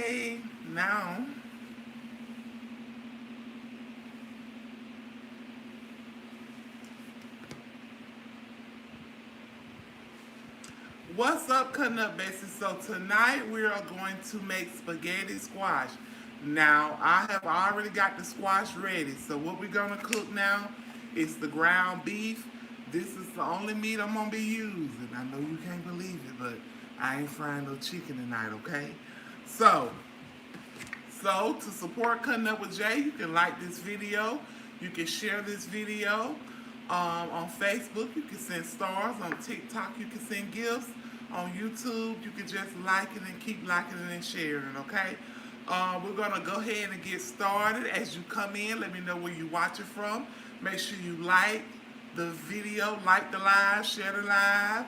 Okay, now what's up, Cutting Up Besties? So tonight we are going to make spaghetti squash. Now I have already got the squash ready. So what we're gonna cook now is the ground beef. This is the only meat I'm gonna be using. I know you can't believe it, but I ain't frying no chicken tonight, okay? So to support Cutting Up with Jay, you can like this video. You can share this video on Facebook. You can send stars. On TikTok, you can send gifts. On YouTube, you can just like it and keep liking it and sharing it, okay? We're going to go ahead and get started. As you come in, let me know where you watch it from. Make sure you like the video, like the live, share the live,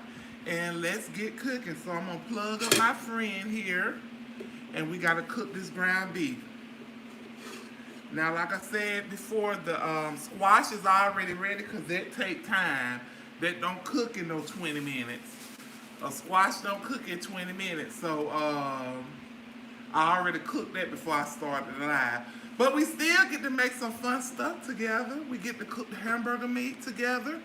and let's get cooking. So I'm going to plug up my friend here, and we got to cook this ground beef. Now, like I said before, the squash is already ready because that take time. That don't cook in no 20 minutes. A squash don't cook in 20 minutes. So, I already cooked that before I started the live. But we still get to make some fun stuff together. We get to cook the hamburger meat together.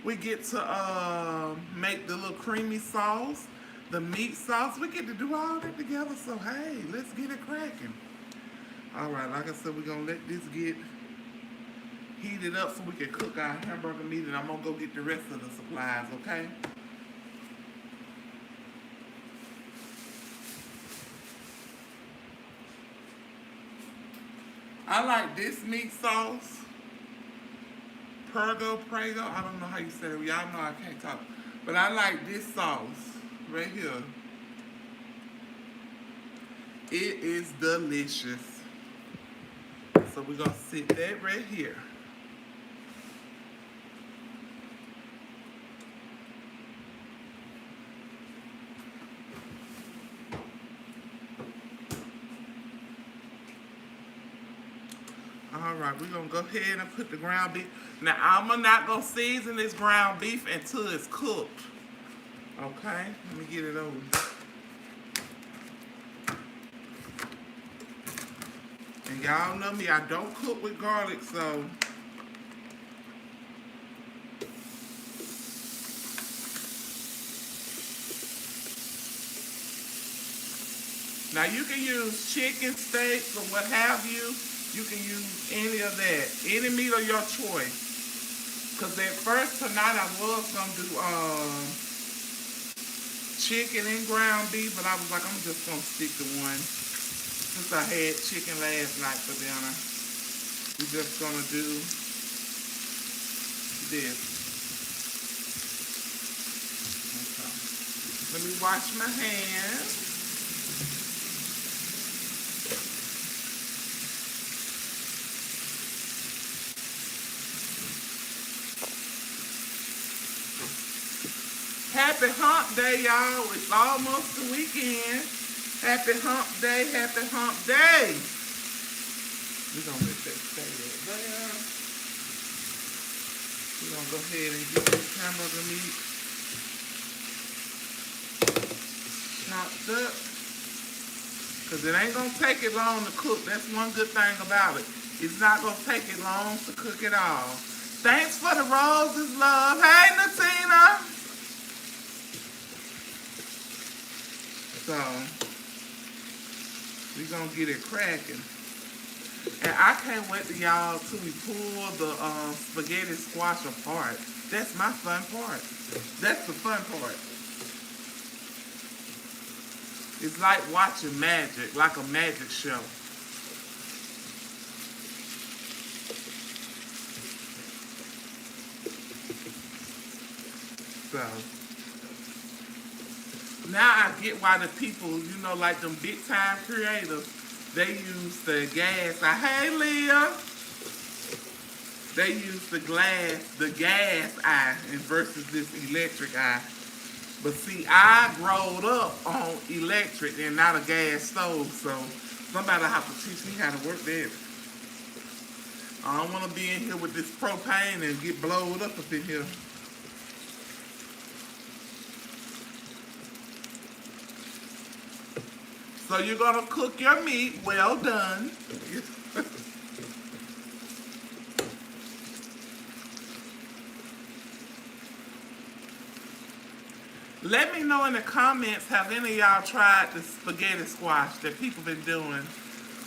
We get to make the little creamy sauce, the meat sauce. We get to do all that together. So, hey, let's get it cracking. Alright, like I said, we're going to let this get heated up so we can cook our hamburger meat, and I'm going to go get the rest of the supplies, okay? I like this meat sauce, Prego, I don't know how you say it, y'all know I can't talk, but I like this sauce right here. It is delicious. So we're going to sit that right here. Alright, we're going to go ahead and put the ground beef. Now, I'm not going to season this ground beef until it's cooked. Okay? Let me get it over. And y'all know me, I don't cook with garlic, so now you can use chicken, steaks, or what have you. You can use any of that. Any meat of your choice. Because at first tonight I was going to do chicken and ground beef, but I was like, I'm just going to stick to one. Since I had chicken last night for dinner, we're just going to do this. Okay. Let me wash my hands. Happy hump day, y'all. It's almost the weekend. Happy hump day, happy hump day. We're going to let that stay right there. We're going to go ahead and get this hamburger meat chopped up. Because it ain't going to take it long to cook. That's one good thing about it. It's not going to take it long to cook it all. Thanks for the roses, love. Hey, Natina. So, we're going to get it cracking. And I can't wait to y'all till we pull the spaghetti squash apart. That's my fun part. That's the fun part. It's like watching magic, like a magic show. So, now I get why the people, you know, like them big time creators, they use the gas. Hey, Leah. They use the gas eye versus this electric eye. But see, I growed up on electric and not a gas stove, so somebody have to teach me how to work that. I don't want to be in here with this propane and get blowed up in here. So you're gonna cook your meat well done. Let me know in the comments, have any of y'all tried the spaghetti squash that people been doing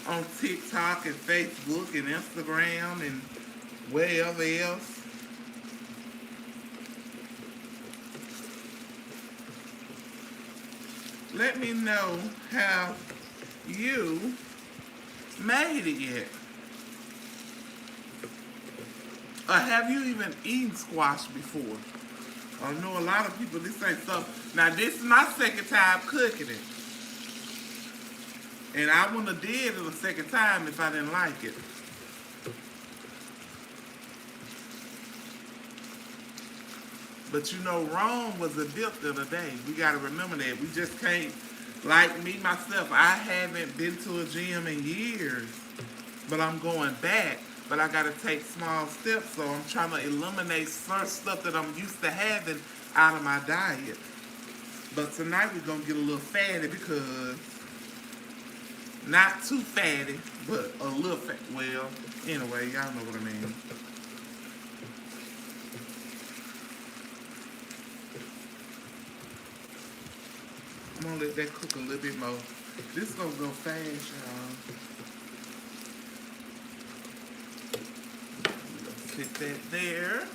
on TikTok and Facebook and Instagram and wherever else? Let me know how you made it yet. Or have you even eaten squash before? I know a lot of people, this ain't stuff. Now, this is my second time cooking it. And I wouldn't have did it a second time if I didn't like it. But you know, Rome was a dip the other day. We got to remember that. We just can't, like me, myself, I haven't been to a gym in years. But I'm going back. But I got to take small steps, so I'm trying to eliminate certain stuff that I'm used to having out of my diet. But tonight we're going to get a little fatty because, not too fatty, but a little fat. Well, anyway, y'all know what I mean. I'm going to let that cook a little bit more. This is going to go fast, y'all. Put that there.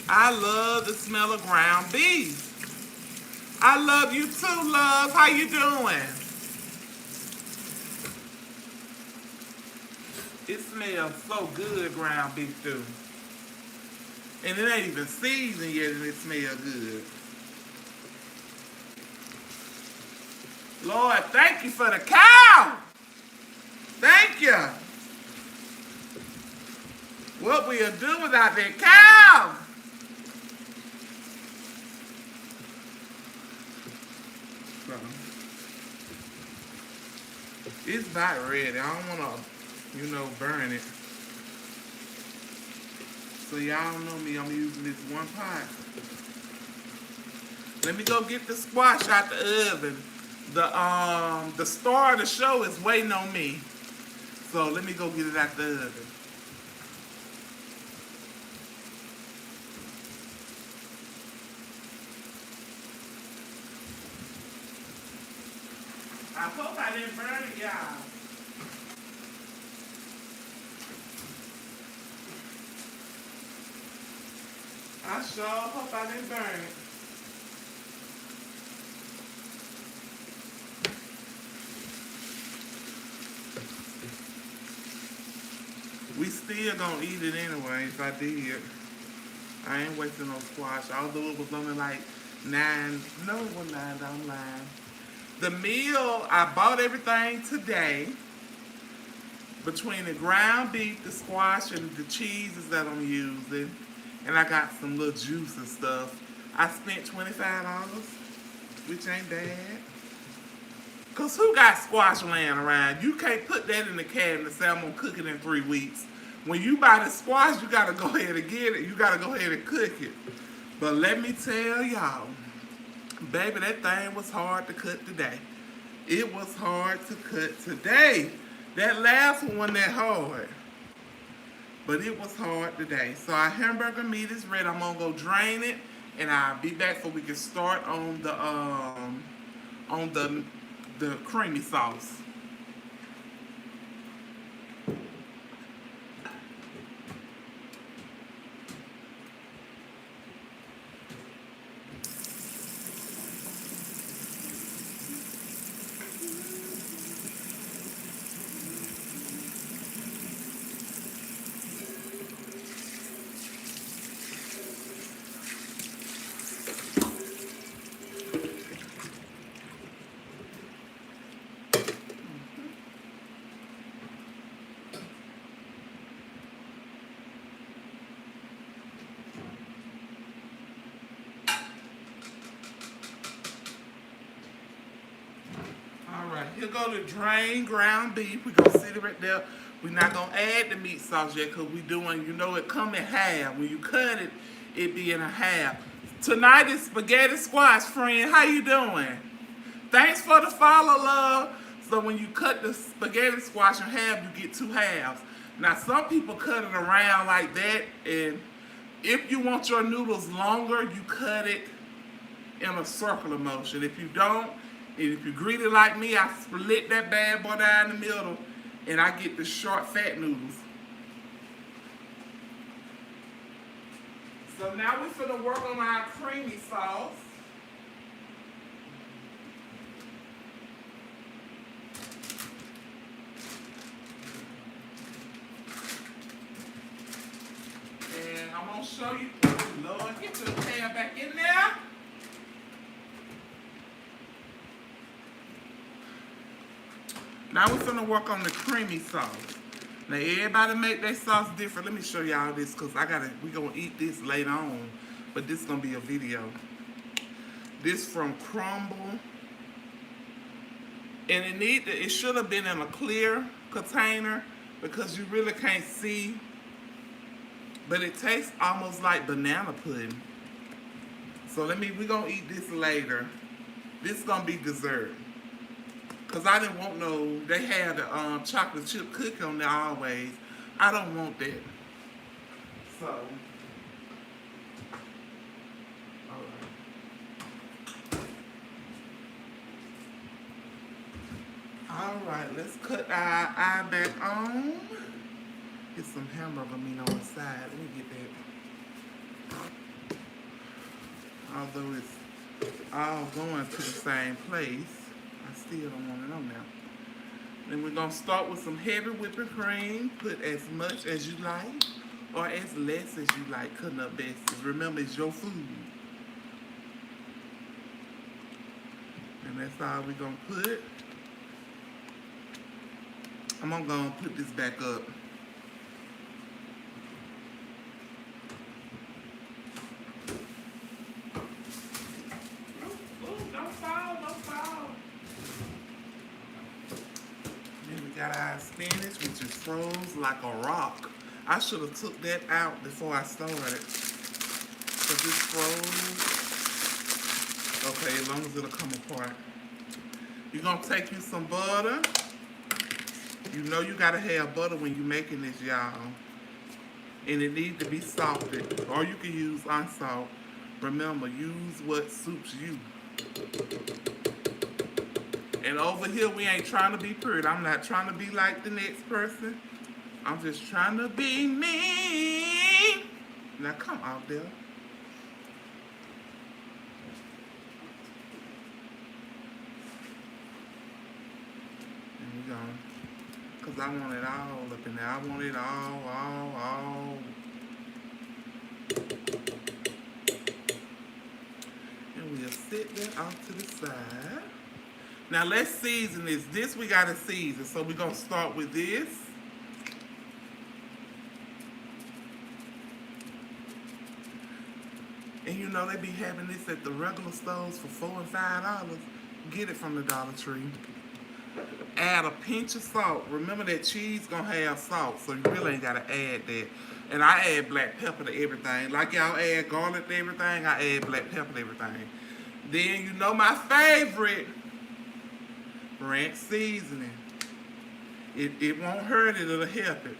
I love the smell of ground beef. I love you too, love. How you doing? It smells so good, ground beef too. And it ain't even seasoned yet and it smells good. Lord, thank you for the cow. Thank you. What we'll do without that cow? So, it's about ready. I don't want to, burn it. So y'all know me, I'm using this one pot. Let me go get the squash out the oven. The star of the show is waiting on me. So let me go get it out the oven. I hope I didn't burn it, y'all. I sure hope I didn't burn it. We still gonna eat it anyway if I did. I ain't wasting no squash, although it was only like $9. No, it was $9, I'm lying. The meal, I bought everything today. Between the ground beef, the squash, and the cheeses that I'm using. And I got some little juice and stuff. I spent $25, which ain't bad. Cause who got squash laying around? You can't put that in the cabinet and say I'm gonna cook it in 3 weeks. When you buy the squash, you gotta go ahead and get it. You gotta go ahead and cook it. But let me tell y'all, baby, that thing was hard to cut today. It was hard to cut today. That last one wasn't that hard. But it was hard today. So our hamburger meat is ready. I'm gonna go drain it, and I'll be back so we can start on the creamy sauce. here go the drained ground beef. We're going to sit it right there. We're not going to add the meat sauce yet because we're doing, you know, it come in half. When you cut it, it be in a half. Tonight is spaghetti squash, friend. How you doing? Thanks for the follow, love. So when you cut the spaghetti squash in half, you get 2 halves. Now, some people cut it around like that, and if you want your noodles longer, you cut it in a circular motion. If you don't, and if you're greedy like me, I split that bad boy down the middle, and I get the short, fat noodles. So now we're gonna work on our creamy sauce. And I'm gonna show you, Lord, get your pan back in there. Now we're gonna work on the creamy sauce. Now everybody make their sauce different. Let me show y'all this because we gonna eat this later on, but this is gonna be a video. This from Crumble. And it should have been in a clear container because you really can't see. But it tastes almost like banana pudding. So we're gonna eat this later. This is gonna be dessert. Cause I didn't want they had the chocolate chip cookie on there always. I don't want that. So, alright, let's cut our eye back on. Get some hamburger meat on the side. Let me get that. Although it's all going to the same place, I still don't want it on there. Then we're going to start with some heavy whipping cream. Put as much as you like or as less as you like. Cutting up besties. Remember, it's your food. And that's all we're going to put. I'm going to put this back up. Got our spinach, which is froze like a rock. I should have took that out before I started. Because it's froze. Okay, as long as it'll come apart. You're going to take you some butter. You know you got to have butter when you're making this, y'all. And it needs to be salted. Or you can use unsalt. Remember, use what suits you. And over here, we ain't trying to be pretty. I'm not trying to be like the next person. I'm just trying to be me. Now, come out there. There we go. Because I want it all up in there. I want it all. And we'll sit that off to the side. Now let's season this. This we gotta season. So we're gonna start with this. And you know they be having this at the regular stores for $4 and $5. Get it from the Dollar Tree. Add a pinch of salt. Remember that cheese gonna have salt, so you really ain't gotta add that. And I add black pepper to everything. Like y'all add garlic to everything, I add black pepper to everything. Then you know my favorite. Ranch seasoning. It won't hurt it, it'll help it.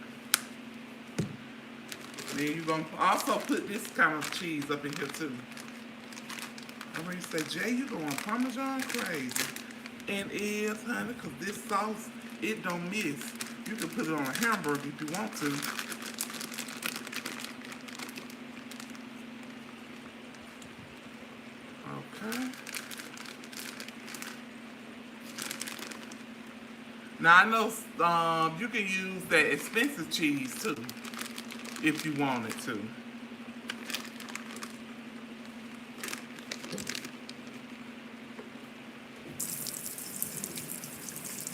Then you're going to also put this kind of cheese up in here too. I already said, Jay, you going Parmesan crazy. And is, honey, because this sauce, it don't miss. You can put it on a hamburger if you want to. Okay. Now I know you can use that expensive cheese too, if you wanted to.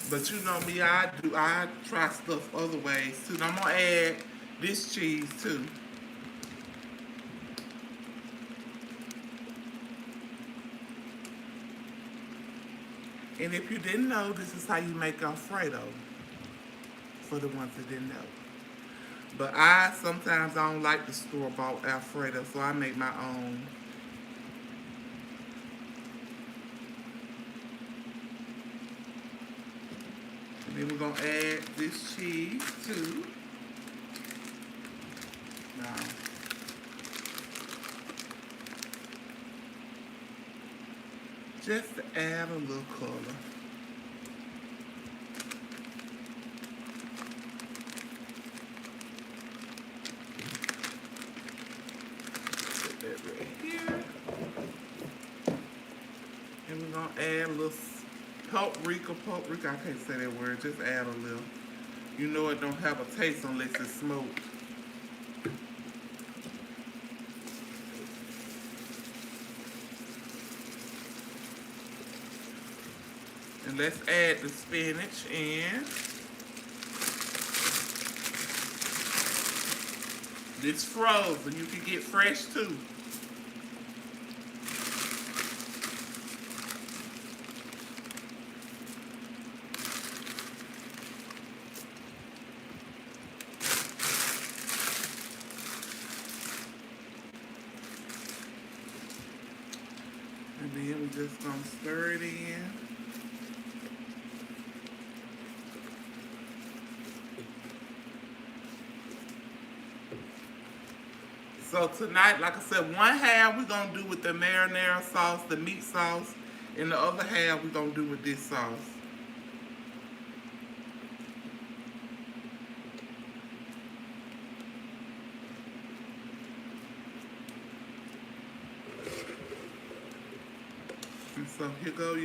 But you know me, I try stuff other ways too. Now I'm gonna add this cheese too. And if you didn't know, this is how you make Alfredo, for the ones that didn't know. But sometimes I don't like the store-bought Alfredo, so I make my own. And then we're gonna add this cheese too. Now, just to add a little color. Put that right here. And we're gonna add a little paprika. I can't say that word, just add a little. You know it don't have a taste unless it's smoked. And let's add the spinach in. This frozen, you can get fresh too. And then we're just gonna stir it in. So tonight, like I said, one half we're gonna do with the marinara sauce, the meat sauce, and the other half we're gonna do with this sauce. And so here go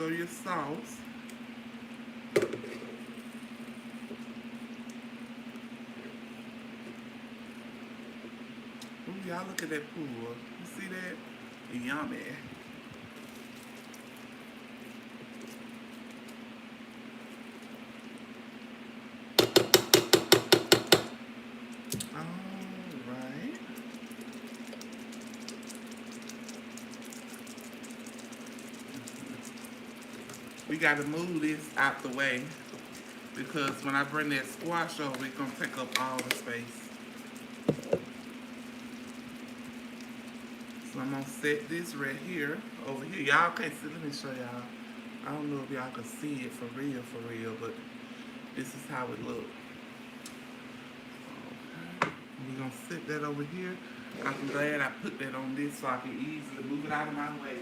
your sauce. Ooh, y'all look at that pool. You see that? Yummy. Alright. We gotta move this out the way because when I bring that squash over, it's gonna take up all the space. So I'm gonna set this right here, over here. Y'all can't see, let me show y'all. I don't know if y'all can see it for real, but this is how it looks. Okay. We're gonna set that over here. I'm glad I put that on this so I can easily move it out of my way.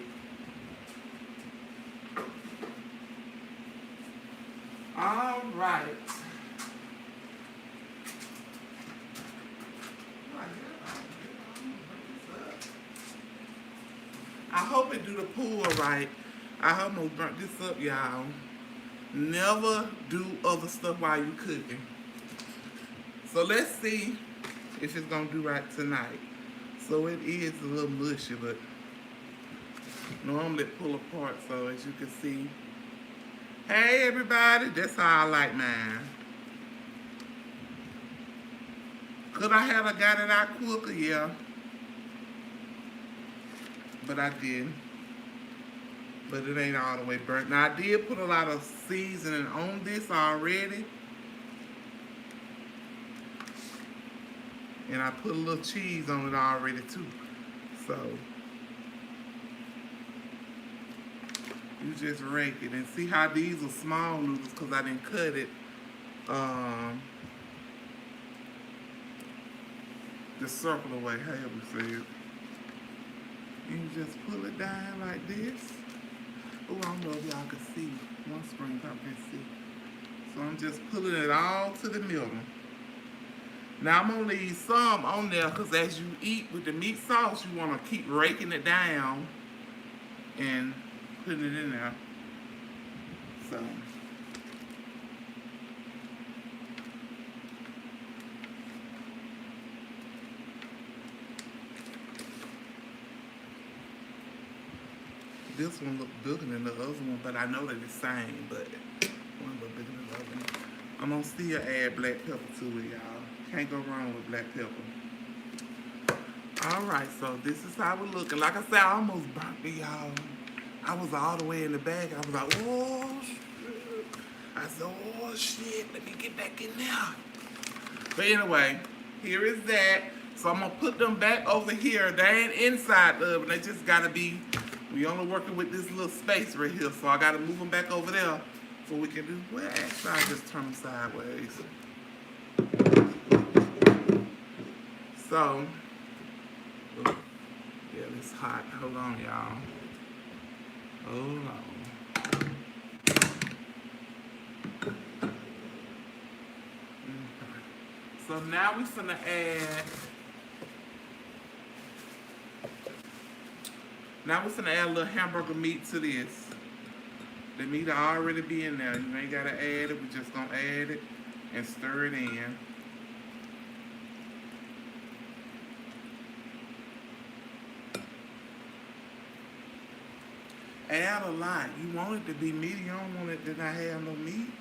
All right. I hope it do the pull right. I almost burnt this up, y'all. Never do other stuff while you cooking. So let's see if it's gonna do right tonight. So it is a little mushy, but normally it pull apart. So as you can see, hey everybody, that's how I like mine. Could I have got it out quicker? Yeah. But I didn't. But it ain't all the way burnt. Now I did put a lot of seasoning on this already. And I put a little cheese on it already too. So you just rake it and see how these are small noodles because I didn't cut it the circle away, however you say it. You just pull it down like this. Oh, I don't know if y'all can see. One screen I can see. So I'm just pulling it all to the middle. Now I'm gonna leave some on there because as you eat with the meat sauce, you wanna keep raking it down and putting it in there. So. This one look bigger than the other one, but I know they're the same, but one look bigger than the other one. I'm gonna still add black pepper to it, y'all. Can't go wrong with black pepper. Alright, so this is how we're looking. Like I said, I almost burnt it, y'all. I was all the way in the back. I was like, oh, shit. I said, oh, shit, let me get back in there. But anyway, here is that. So I'm going to put them back over here. They ain't inside the oven. They just got to be, we only working with this little space right here. So I got to move them back over there so we can do, well, actually, I'll just turn them sideways. So, yeah, it's hot. Hold on, y'all. Hold on. So now we're gonna add. Now we're gonna add a little hamburger meat to this. The meat will already be in there. You ain't gotta add it. We're just gonna add it and stir it in. Add a lot. You want it to be meaty. You don't want it to not have no meat.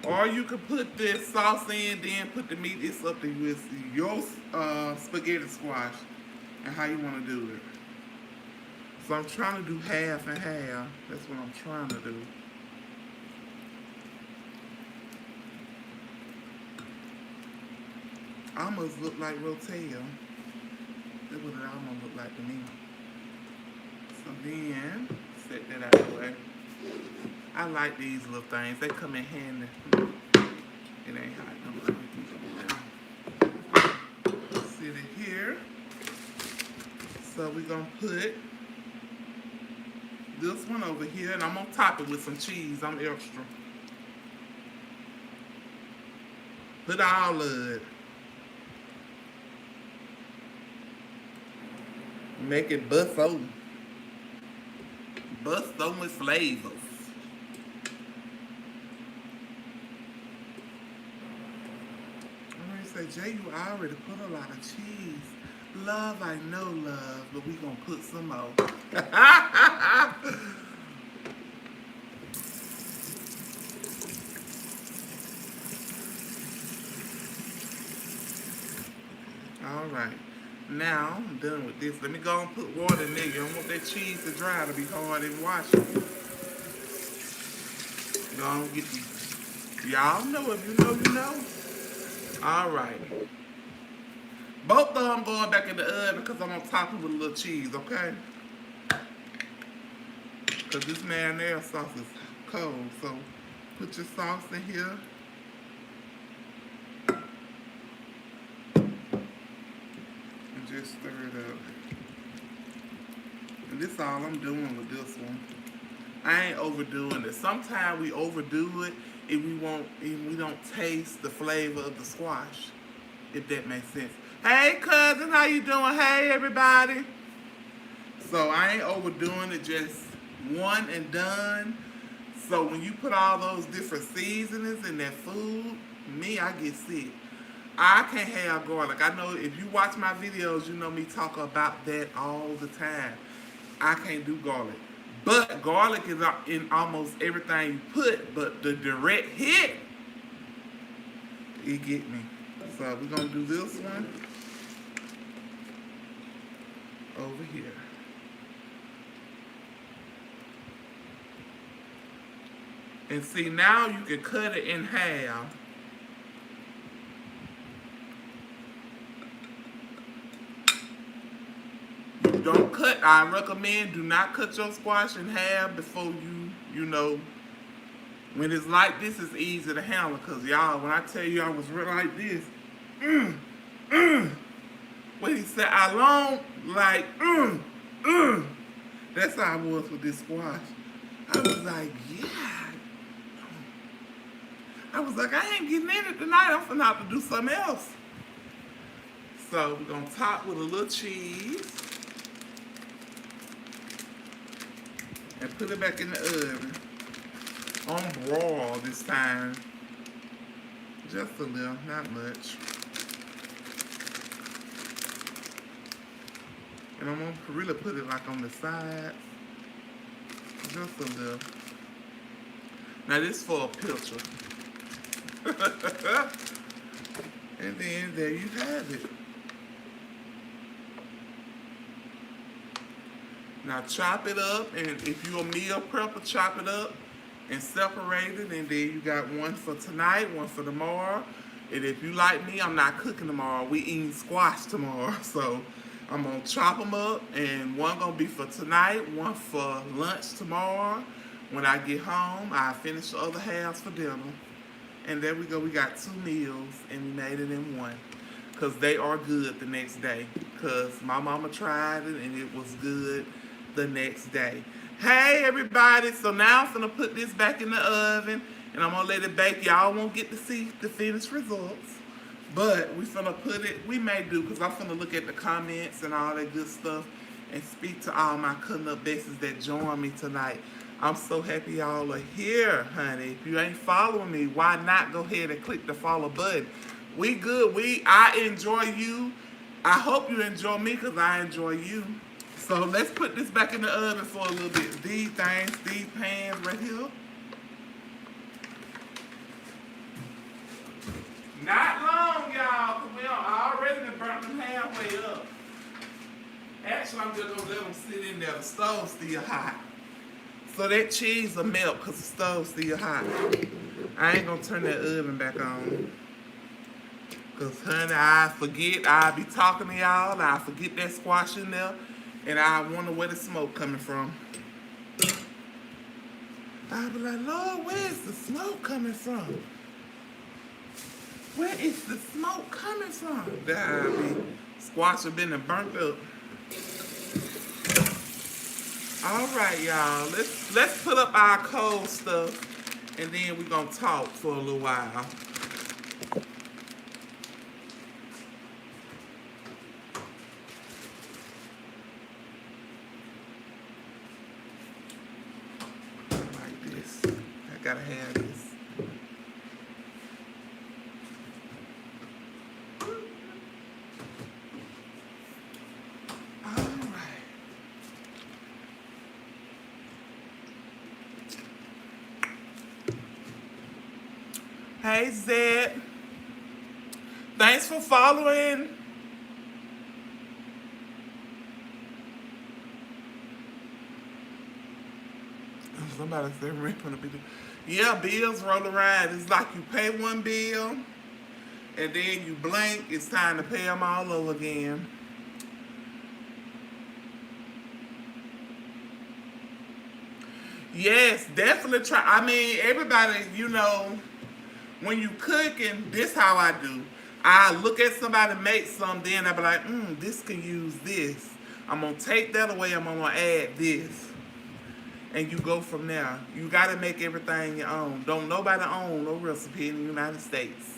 Or you could put this sauce in, then put the meat. It's up to you. It's your spaghetti squash and how you want to do it. So I'm trying to do half and half. That's what I'm trying to do. Almost look like rotel. That's what it almost look like to me. So then, set that out of the way. I like these little things. They come in handy. It ain't hot. Don't sit it here. So we're going to put this one over here. And I'm going to top it with some cheese. I'm extra. Put all of it. Make it bust open. Bust open with flavors. Jay, you already put a lot of cheese. Love, I know love, but we gonna put some more. All right, now I'm done with this. Let me go and put water in there. You don't want that cheese to dry to be hard and washing. Go on, get these. Y'all know if you know, you know. All right. Both of them going back in the oven because I'm going to top it with a little cheese, okay? Because this marinara sauce is cold. So put your sauce in here. And just stir it up. And this is all I'm doing with this one. I ain't overdoing it. Sometimes we overdo it if we don't taste the flavor of the squash, if that makes sense. Hey cousin, how you doing? Hey everybody. So I ain't overdoing it, just one and done. So when you put all those different seasonings in that food, me, I get sick. I can't have garlic. I know if you watch my videos, you know me talk about that all the time. I can't do garlic. But garlic is in almost everything you put, but the direct hit, it get me. So we're going to do this one over here. And see, now you can cut it in half. Don't cut, I recommend do not cut your squash in half before you know, when it's like this, it's easy to handle. Because y'all, when I tell you I was real like this, when he said I long, like, that's how I was with this squash. I was like, yeah. I was like, I ain't getting in it tonight. I'm finna have to do something else. So we're gonna top with a little cheese. And put it back in the oven. On broil this time. Just a little, not much. And I'm gonna really put it like on the sides. Just a little. Now this for a picture. And then there you have it. Now chop it up, and if you're a meal prepper, chop it up and separate it. And then you got one for tonight, one for tomorrow. And if you like me, I'm not cooking tomorrow. We eating squash tomorrow. So I'm going to chop them up, and one going to be for tonight, one for lunch tomorrow. When I get home, I finish the other halves for dinner. And there we go. We got 2 meals, and we made it in one. Because they are good the next day. Because my mama tried it, and it was good the next day. Hey, everybody. So now I'm going to put this back in the oven, and I'm going to let it bake. Y'all won't get to see the finished results. But we finna put it, we may do, because I'm finna look at the comments and all that good stuff and speak to all my Cutting Up besties that joined me tonight. I'm so happy y'all are here, honey. If you ain't following me, why not go ahead and click the follow button? We good. I enjoy you. I hope you enjoy me, because I enjoy you. So let's put this back in the oven for a little bit. These things, these pans right here. Not long, y'all, because I already done burnt them halfway up. Actually, I'm just going to let them sit in there. The stove's still hot. So that cheese will melt because the stove's still hot. I ain't going to turn that oven back on. Because, honey, I forget. I'll be talking to y'all, and I forget that squash in there, and I wonder where the smoke coming from. I'll be like, Lord, where's the smoke coming from? Where is the smoke coming from? Squash have been burnt up. All right, y'all. Let's put up our cold stuff, and then we're gonna talk for a little while. Like this. I gotta have this. Hey, Zed. Thanks for following. Somebody said rent on the bill. Yeah, bills roll around. It's like you pay one bill, and then you blink. It's time to pay them all over again. Yes, definitely try. I mean, everybody, when you cooking, this how I do. I look at somebody make some, then I be like, this can use this. I'm gonna take that away. I'm gonna add this, and you go from there. You gotta make everything your own. Don't nobody own no recipe in the United States.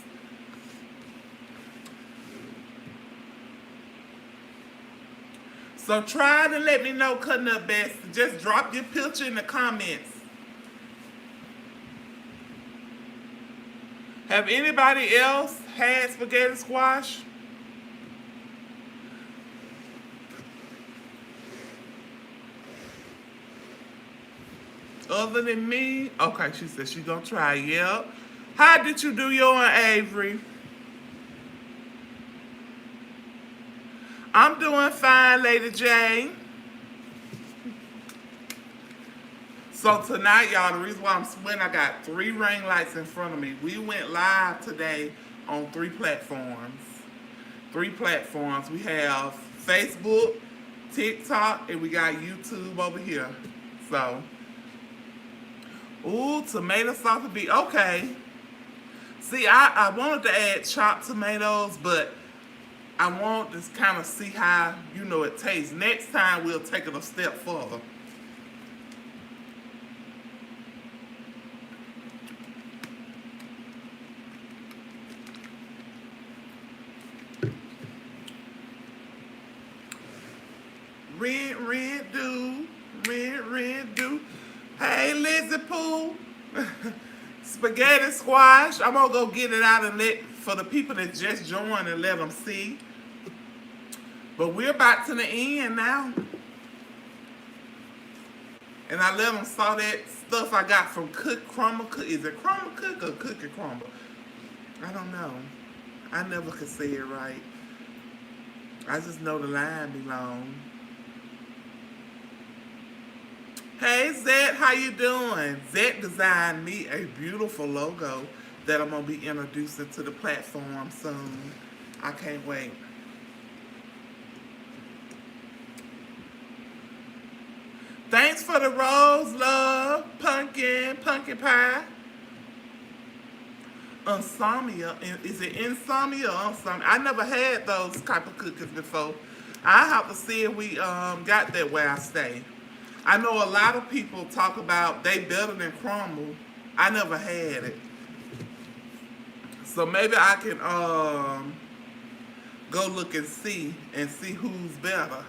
So try to let me know, Cutting Up Best. Just drop your picture in the comments. Have anybody else had spaghetti squash? Other than me? Okay, she said she gonna try. Yep. How did you do your one, Avery? I'm doing fine, Lady J. So tonight, y'all, the reason why I'm sweating, I got 3 ring lights in front of me. We went live today on 3 platforms. 3 platforms. We have Facebook, TikTok, and we got YouTube over here. So, ooh, tomato sauce would be okay. See, I wanted to add chopped tomatoes, but I want to kind of see how, it tastes. Next time, we'll take it a step further. Red do. Hey, Lizzie Pooh. Spaghetti squash. I'm gonna go get it out and let for the people that just joined and let them see. But we're about to the end now. And I let them saw that stuff I got from Cook Crumble. Is it Crumble Cook or Cookie Crumble? I don't know. I never could say it right. I just know the line be long. Hey Zed, how you doing? Zed designed me a beautiful logo that I'm gonna be introducing to the platform soon. I can't wait. Thanks for the rose, love, pumpkin pie. Insomnia, is it insomnia or insomnia? I never had those type of cookies before. I have to see if we got that where I stay. I know a lot of people talk about they better than crumble. I never had it, so maybe I can go look and see who's better.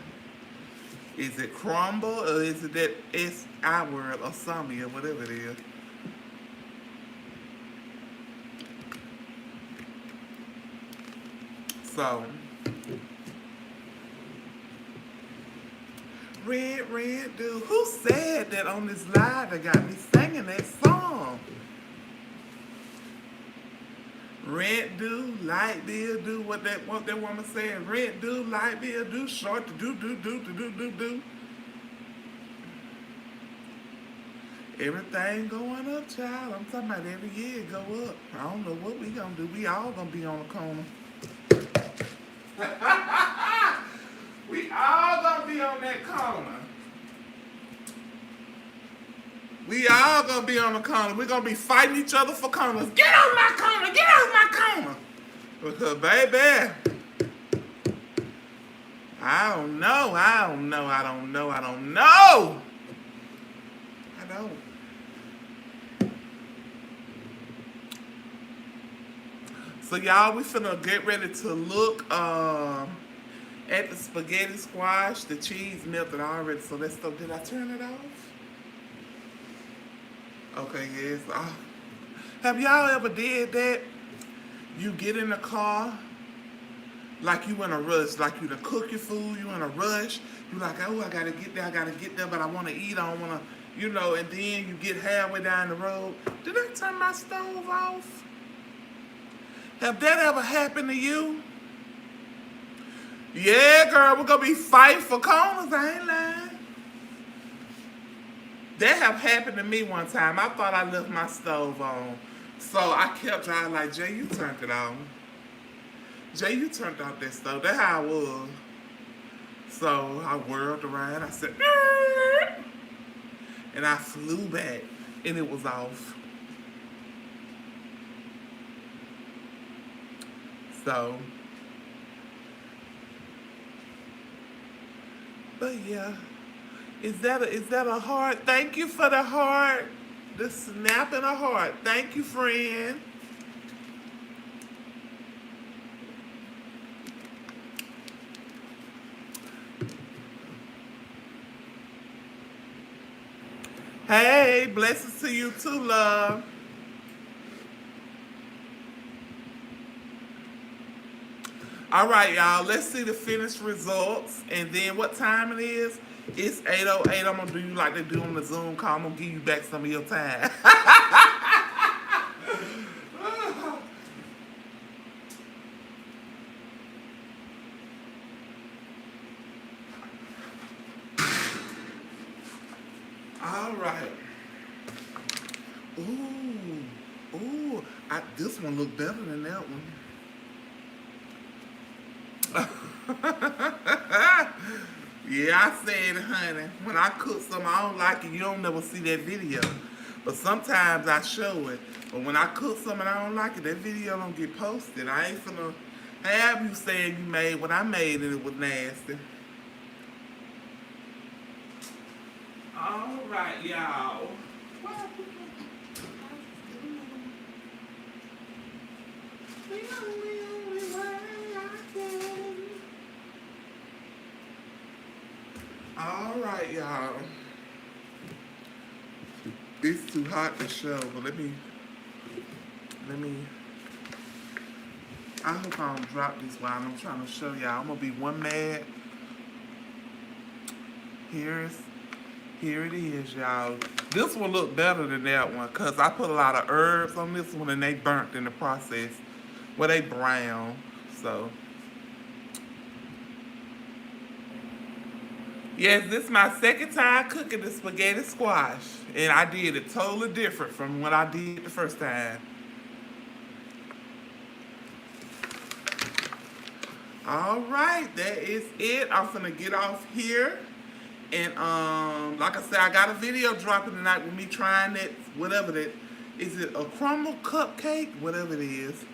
Is it crumble or is it that it's our word or something or whatever it is? So, red dude. Who said that on this live that got me singing that song? Red do, light bill do, what that woman said. Red do, light bill do, short to do. Everything going up, child. I'm talking about every year it go up. I don't know what we gonna do. We all gonna be on the corner. We all gonna be on that corner. We all gonna be on the corner. We gonna be fighting each other for corners. Get on my corner! Get on my corner! Because baby, I don't know. I don't. So y'all, we finna get ready to look at the spaghetti squash. The cheese melted already, so let's go. Did I turn it off? Okay, yes. Have y'all ever did that? You get in the car, like you in a rush, like you to cook your food, you in a rush. You like, oh, I gotta get there, but I wanna eat, I don't wanna, and then you get halfway down the road. Did I turn my stove off? Have that ever happened to you? Yeah, girl, we're gonna be fighting for corners, I ain't lying. That have happened to me one time. I thought I left my stove on. So I kept driving like, Jay, you turned it on. Jay, you turned off that stove. That's how I was. So I whirled around. I said, "Arr!" And I flew back. And it was off. So, but yeah. Is that a heart? Thank you for the heart. The snap in a heart. Thank you, friend. Hey, blessings to you too, love. All right, y'all. Let's see the finished results. And then what time it is? It's 8:08. I'm going to do you like they do on the Zoom call. I'm going to give you back some of your time. All right. Ooh. This one look better than that one. Yeah, I said, honey, when I cook something I don't like it, you don't never see that video. But sometimes I show it. But when I cook something I don't like it, that video don't get posted. I ain't finna have you saying you made what I made and it was nasty. All right, y'all. All right, y'all. It's too hot to show, but let me. I hope I don't drop this while I'm trying to show y'all. I'm gonna be one mad. Here it is, y'all. This one look better than that one, cause I put a lot of herbs on this one and they burnt in the process. Well, they brown. So, yes, this is my second time cooking the spaghetti squash. And I did it totally different from what I did the first time. All right, that is it. I'm gonna get off here. And like I said, I got a video dropping tonight with me trying that, whatever that, is it a crumble cupcake? Whatever it is.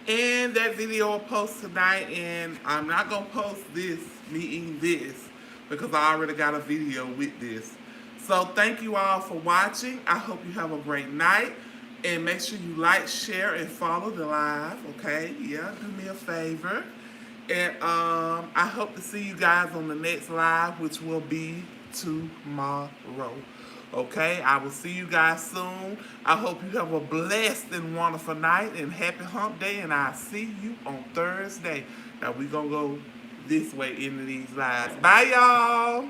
And that video will post tonight, and I'm not gonna post this, me eating this, because I already got a video with this. So thank you all for watching. I hope you have a great night. And make sure you like, share, and follow the live, okay? Yeah, do me a favor. And I hope to see you guys on the next live, which will be tomorrow. Okay, I will see you guys soon. I hope you have a blessed and wonderful night and happy hump day. And I'll see you on Thursday. Now we're going to go this way into these lives. Bye, y'all.